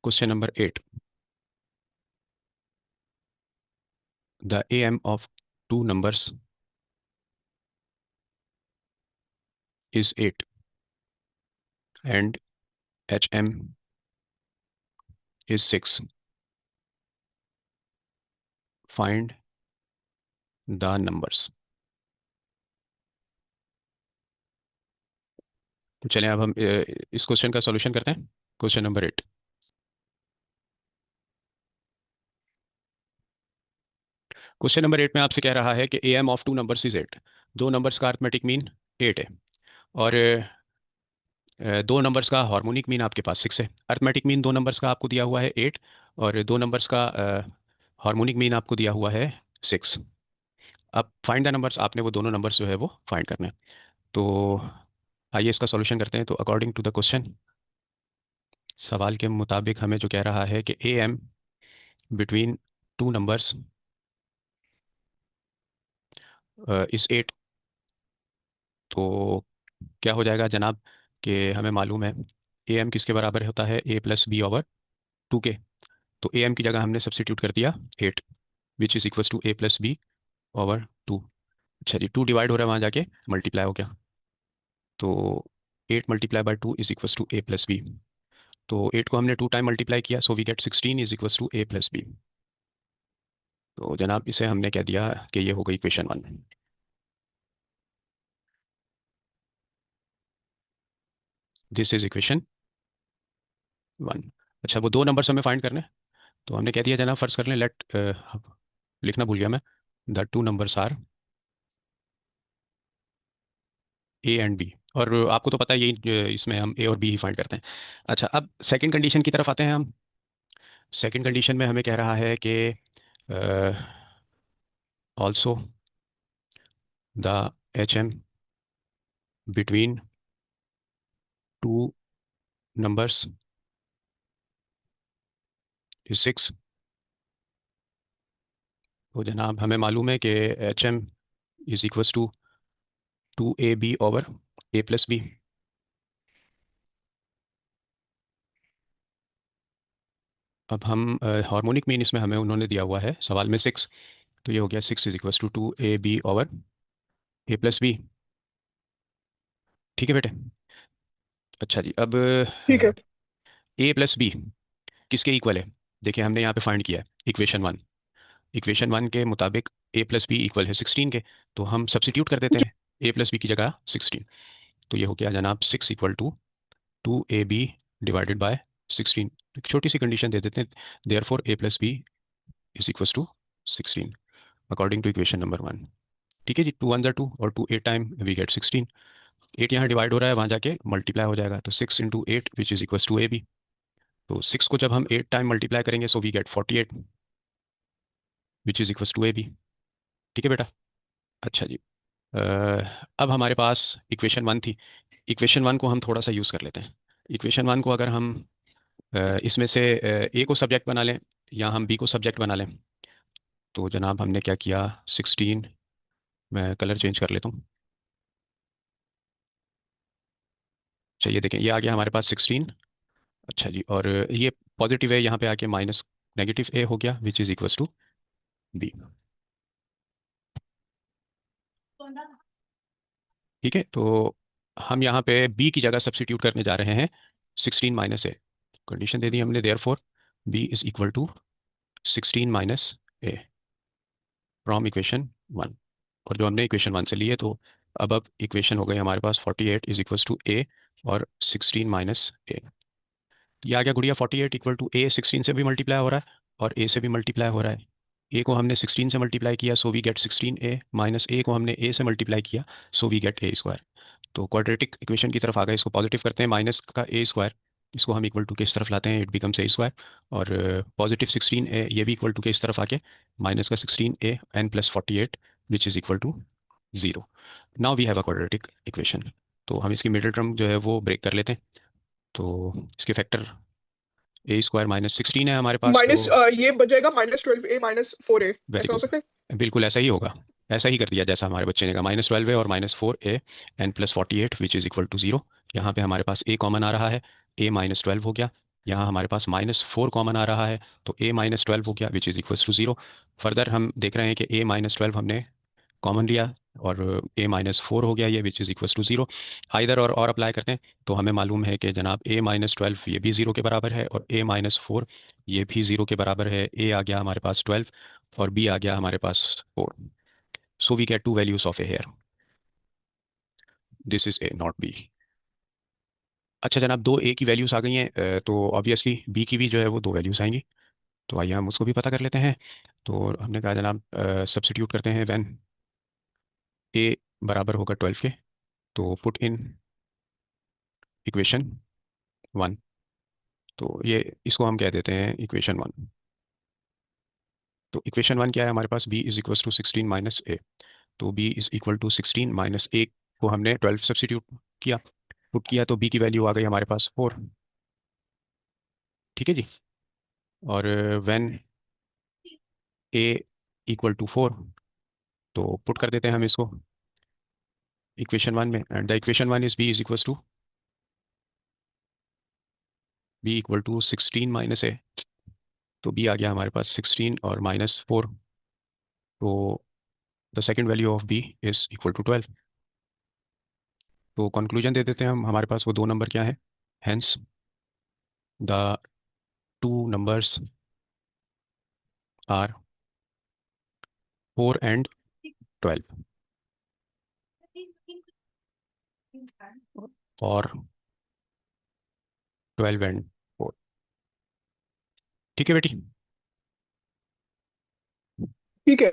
Question number 8. The AM of two numbers is 8 and HM is 6. Find the numbers. तो चलें अब हम इस क्वेश्चन का सॉल्यूशन करते हैं। Question number 8। क्वेश्चन नंबर 8 में आपसे कह रहा है कि AM of two numbers is 8। दो नंबर्स का अर्थमेटिक मीन 8 है और दो नंबर्स का हार्मोनिक मीन आपके पास 6 है। अर्थमेटिक मीन दो नंबर्स का आपको दिया हुआ है 8 और दो नंबर्स का हार्मोनिक मीन आपको दिया हुआ है 6। अब फाइंड द नंबर्स, आपने वो दोनों नंबर्स जो है वो फाइंड करने हैं। तो आइए इसका सॉल्यूशन करते हैं। तो अकॉर्डिंग टू द क्वेश्चन, सवाल के मुताबिक हमें जो कह रहा है कि AM बिटवीन टू नंबर्स इस 8। तो क्या हो जाएगा जनाब कि हमें मालूम है AM किसके बराबर होता है, A+B/2 के। तो AM की जगह हमने सब्स्टिट्यूट कर दिया 8 विच इज़ इक्वल्स टू A+B/2। अच्छा जी, 2 डिवाइड हो रहा है वहाँ जाके मल्टीप्लाई हो गया। तो 8 multiply by 2 is equals to A+B। तो 8 को हमने 2 टाइम मल्टीप्लाई किया, so we get 16 is equals to A+B। तो जनाब इसे हमने कह दिया कि ये हो गई इक्वेशन 1। This is equation 1। अच्छा, वो दो नंबर्स हमें फाइंड करने हैं। तो हमने कह दिया जनाब, फर्ज कर लें लेट, लिखना भूल गया मैं, the two numbers are A and B। और आपको तो पता है यही, इसमें हम A और B ही फाइंड करते हैं। अच्छा, अब सेकंड कंडीशन की तरफ आते हैं हम। सेकंड कंडीशन में हमें कह रहा है कि also the HM between two numbers is 6। तो जनाब हमें मालूम है कि HM is equals to 2AB/A+B। अब हम हार्मोनिक मीन इसमें हमें उन्होंने दिया हुआ है सवाल में 6। तो ये हो गया 6 इज इक्वल्स टू 2AB/A+B। ठीक है बेटे। अच्छा जी, अब ठीक है। A+B किसके इक्वल है? देखिए हमने यहाँ पे फाइंड किया है इक्वेशन 1। इक्वेशन 1 के मुताबिक A+B इक्वल है 16 के। तो हम सब्स्टिट्यूट कर देते हैं A+B की जगह 16। तो ये हो गया जनाब 6 equal to 2AB divided by 16। एक छोटी सी कंडीशन दे देते हैं, therefore A+B is equal to 16 according to equation number 1। ठीक है जी, 2 1 2 और 2 8 टाइम वी गेट 16। 8 यहाँ डिवाइड हो रहा है, वहाँ जाके मल्टीप्लाई हो जाएगा। तो 6 × 8 which is equal to AB। तो 6 को जब हम 8 टाइम मल्टीप्लाई करेंगे so we get 48 which is equal to AB। ठीक है बेटा। अच्छा जी, अ, अब हमारे पास इक्वेशन 1 थी। इक्वेशन 1 को हम थोड़ा सा यूज़ कर लेते हैं। इक्वेशन 1 को अगर हम इसमें से A को सब्जेक्ट बना लें या हम B को सब्जेक्ट बना लें, तो जनाब हमने क्या किया, 16, मैं कलर चेंज कर लेता हूँ। चलिए देखें, ये आ गया हमारे पास 16। अच्छा जी, और ये पॉजिटिव है, यहाँ पे आके माइनस नेगेटिव A हो गया which is equals to B। ठीक है, तो हम यहाँ पे B की जगह सब्स्टिट्यूट करने जा रहे हैं 16 - A। कंडीशन दे दी हमने, therefore B is equal to 16 - A from equation 1। और जो हमने इक्वेशन 1 से लिए, तो अब इक्वेशन हो गई हमारे पास 48 इज इक्वल्स टू A और 16 - A। ये आ गया गुड़िया 48 इक्वल टू A 16 से भी मल्टीप्लाई हो रहा है और A से भी मल्टीप्लाई हो रहा है। A को हमने 16 से मल्टीप्लाई किया so we get 16A, minus A को हमने A से मल्टीप्लाई किया सो वी गेट A²। तो क्वाड्रेटिक इक्वेशन की तरफ आ गए, इसको पॉजिटिव करते हैं, माइनस का A², इसको हम इक्वल टू के इस तरफ लाते हैं, इट बिकम्स A²। और पॉजिटिव 16A ये भी इक्वल टू के इस तरफ आके माइनस का 16A n plus 48 which is equal to 0। Now we have a quadratic equation. तो हम इसकी मिडिल टर्म जो है वो ब्रेक कर लेते हैं। तो इसके फैक्टर A² - 16 है हमारे पास। तो माइनस ये बचेगा -12A - 4A। वेरी ऐसा हो गुड, सकता है। बिल्कुल ऐसा ही होगा। ऐसा ही कर दिया जैसा हमारे बच्चे ने कहा, -12 है और -4A n plus 48 which is equal to 0। यहाँ पे हमारे पास A कॉमन आ रहा है, A -12 हो गया। यहाँ हमारे पास -4 कॉमन आ रहा है, तो a-12 हो गया which is equals to 0। Further हम देख रहे हैं कि a-12 हमने कॉमन लिया, और a-4 हो गया ये which is equals to 0। Either और अप्लाई करते हैं तो हमें मालूम है कि जनाब a-12 ये भी 0 के बराबर है, और a-4 ये भी 0 के बराबर है। a आ गया हमारे पास 12 और b आ गया हमारे पास 4। So we get two values of a here. This is a not b। अच्छा जनाब, दो a की वैल्यूज आ गई हैं, तो ऑब्वियसली b की भी जो है वो दो वैल्यूज आएंगी। तो आइए हम उसको भी पता कर लेते हैं। तो हमने कहा जनाब, सब्स्टिट्यूट करते हैं व्हेन a बराबर होगा 12 के, तो पुट इन इक्वेशन 1। तो ये इसको हम कह देते हैं इक्वेशन 1। तो इक्वेशन 1 क्या है हमारे पास? b is equal to 16 minus a. तो b is equal to 16 minus a को हमने 12 सब्स्टिट्यूट किया, पुट किया, तो b की वैल्यू आ गई हमारे पास 4। ठीक है जी। और व्हेन a इक्वल टू 4, तो पुट कर देते हैं हम इसको इक्वेशन 1 में, and the equation 1 is b is equal to b equal to 16 minus a. तो b आ गया हमारे पास 16 और -4। तो the second value of b is equal to 12। तो कंक्लूजन दे देते हैं हम, हमारे पास वो दो नंबर क्या है? Hence the two numbers are 4 and 12, और 12 एंड 4। ठीक है बेटी। ठीक है।